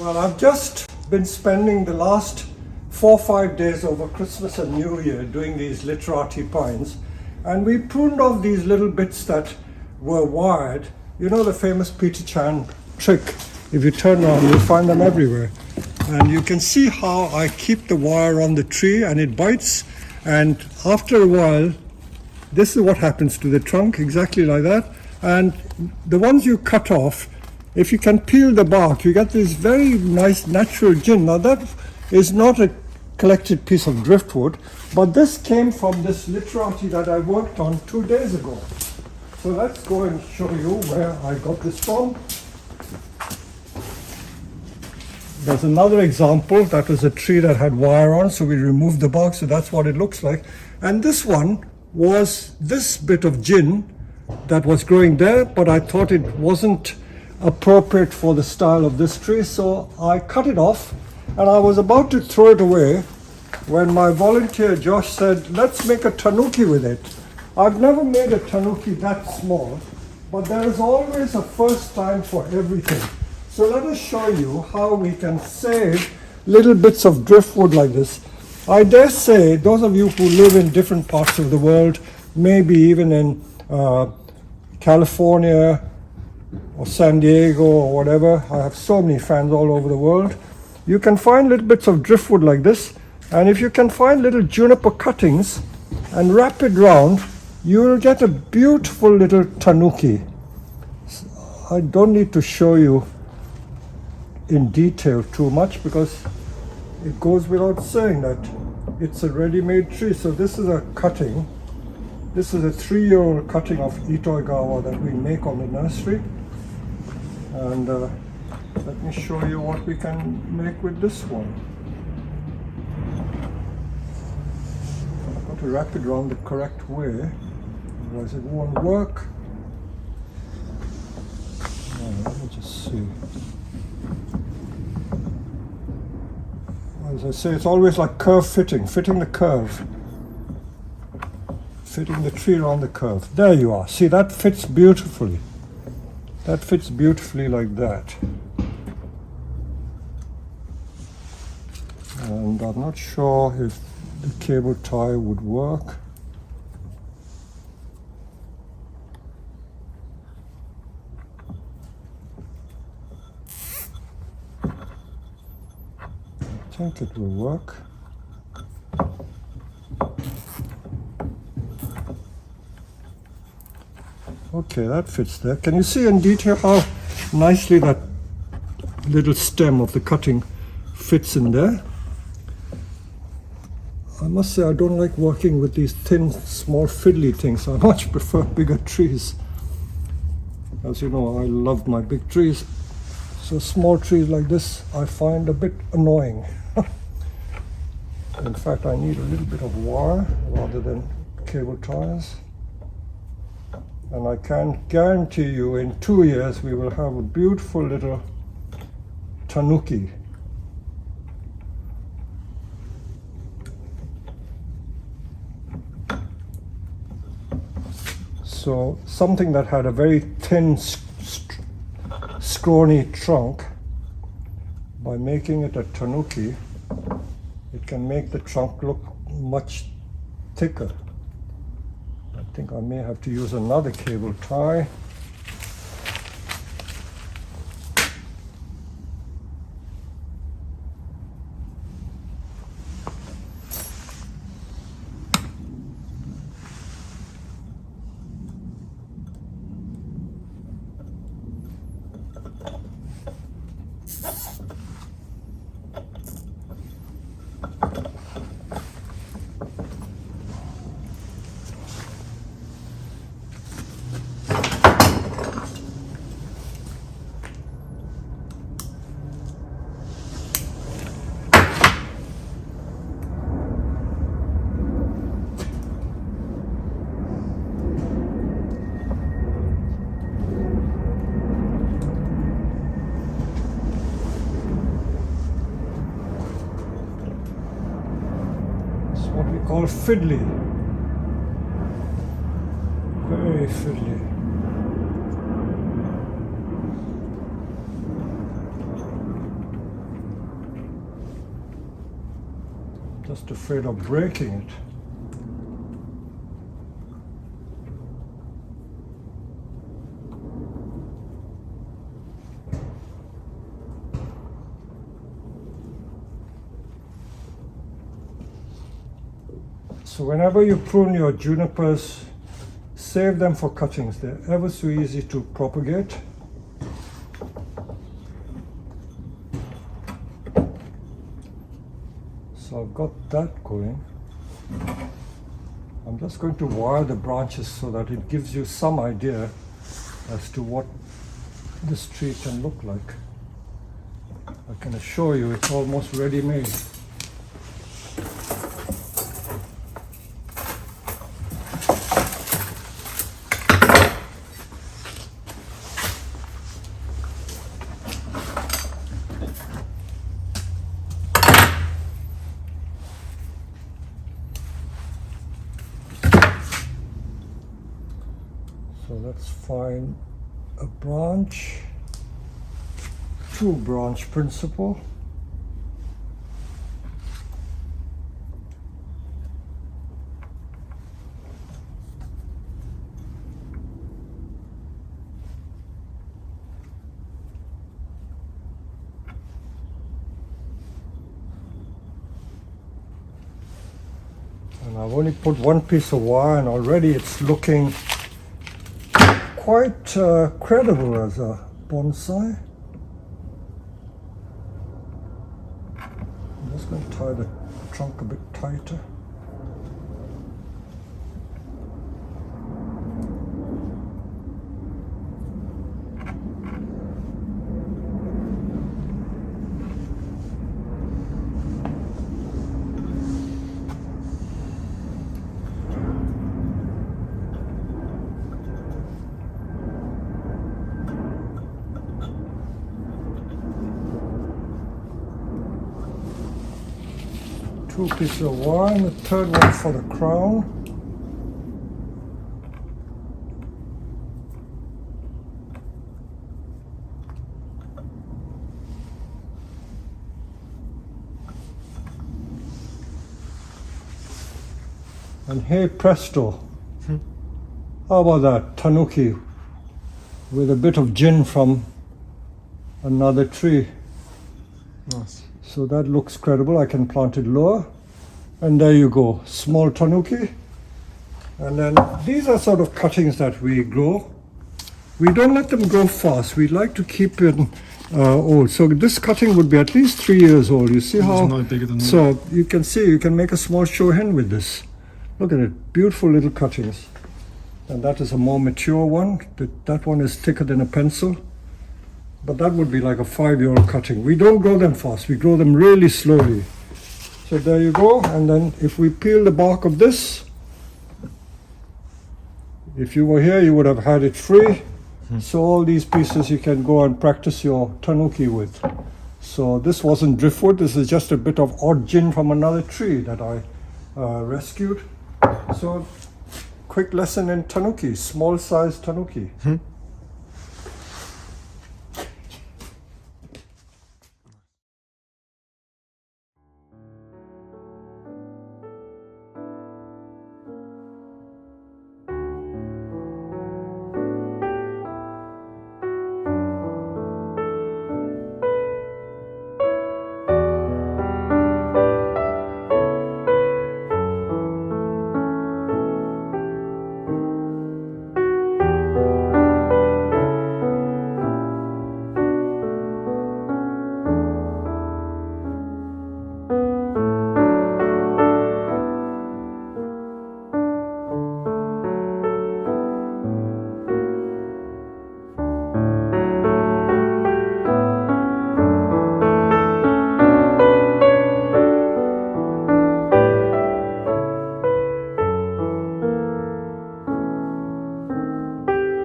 Well, I've just been spending the last 4-5 days over Christmas and New Year doing these literati pines, and we pruned off these little bits that were wired. You know the famous Peter Chan trick, if you turn around you'll find them everywhere. And you can see how I keep the wire on the tree and it bites, and after a while this is what happens to the trunk, exactly like that. And the ones you cut off, if you can peel the bark, you get this very nice natural gin. Now that is not a collected piece of driftwood, but this came from this literati that I worked on 2 days ago. So let's go and show you where I got this from. There's another example. That was a tree that had wire on, so we removed the bark, so that's what it looks like. And this one was this bit of gin that was growing there, but I thought it wasn't appropriate for the style of this tree, so I cut it off, and I was about to throw it away when my volunteer Josh said, let's make a tanuki with it. I've never made a tanuki that small, but there is always a first time for everything. So let us show you how we can save little bits of driftwood like this. I dare say those of you who live in different parts of the world, maybe even in California or San Diego or whatever, I have so many fans all over the world, you can find little bits of driftwood like this, and if you can find little juniper cuttings and wrap it round, you will get a beautiful little tanuki. I don't need to show you in detail too much because it goes without saying that it's a ready-made tree. So this is a cutting. This is a 3-year-old cutting of Itoigawa that we make on the nursery. And let me show you what we can make with this one. I've got to wrap it around the correct way, otherwise it won't work. Let me just see. As I say, it's always like curve fitting the curve. Fitting the tree around the curve. There you are. See, that fits beautifully. That fits beautifully like that. And I'm not sure if the cable tie would work. I think it will work. Okay, that fits there. Can you see in detail how nicely that little stem of the cutting fits in there? I must say I don't like working with these thin, small, fiddly things. I much prefer bigger trees. As you know, I love my big trees. So small trees like this I find a bit annoying. In fact, I need a little bit of wire rather than cable ties. And I can guarantee you in 2 years we will have a beautiful little tanuki. So something that had a very thin, scrawny trunk, by making it a tanuki, it can make the trunk look much thicker. I think I may have to use another cable tie. What we call fiddly. Very fiddly. Just afraid of breaking it. So whenever you prune your junipers, save them for cuttings. They're ever so easy to propagate. So I've got that going. I'm just going to wire the branches so that it gives you some idea as to what this tree can look like. I can assure you it's almost ready-made. So let's find a branch, 2-branch principle. And I've only put one piece of wire and already it's looking quite credible as a bonsai. I'm just going to tie the trunk a bit tighter. Two pieces of wire and the third one for the crown. And hey presto, how about that Tanuki with a bit of gin from another tree. Nice. So that looks credible. I can plant it lower. And there you go, small Tanuki. And then these are sort of cuttings that we grow. We don't let them grow fast. We like to keep it old. So this cutting would be at least 3 years old. You see how? No bigger than so you can see, you can make a small show hen with this. Look at it, beautiful little cuttings. And that is a more mature one. That one is thicker than a pencil. But that would be like a 5-year-old cutting. We don't grow them fast, we grow them really slowly. So there you go, and then if we peel the bark of this, if you were here you would have had it free. So all these pieces you can go and practice your Tanuki with. So this wasn't driftwood, this is just a bit of odd gin from another tree that I rescued. So quick lesson in Tanuki, small size Tanuki.